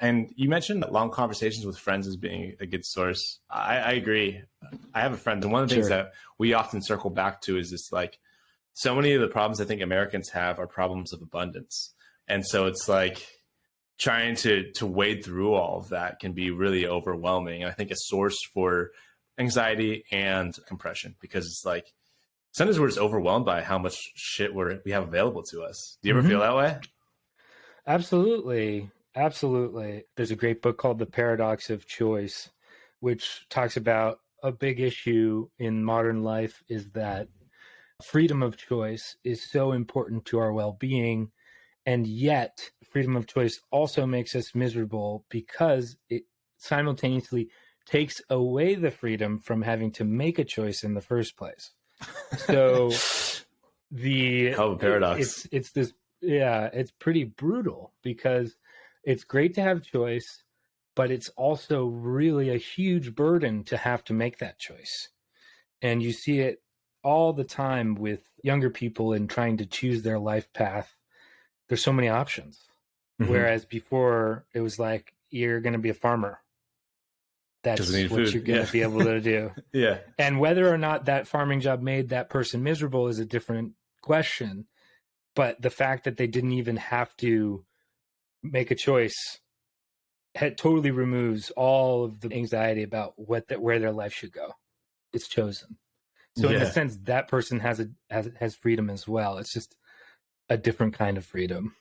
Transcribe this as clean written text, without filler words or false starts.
And you mentioned long conversations with friends as being a good source. I agree. I have a friend, and one of the things that we often circle back to is this, like, so many of the problems I think Americans have are problems of abundance. And so it's like trying to wade through all of that can be really overwhelming. I think a source for anxiety and compression, because it's like sometimes we're just overwhelmed by how much shit we have available to us. Do you ever feel that way? Absolutely. Absolutely. There's a great book called The Paradox of Choice, which talks about a big issue in modern life is that freedom of choice is so important to our well-being. And yet freedom of choice also makes us miserable because it simultaneously takes away the freedom from having to make a choice in the first place. So hell of a paradox. It's this, it's pretty brutal because it's great to have choice, but it's also really a huge burden to have to make that choice. And you see it all the time with younger people in trying to choose their life path. There's so many options. Whereas before it was like, you're going to be a farmer. That's what you're going to be able to do. And whether or not that farming job made that person miserable is a different question. But the fact that they didn't even have to make a choice totally removes all of the anxiety about where their life should go. It's chosen. So in a sense, that person has freedom as well. It's just a different kind of freedom.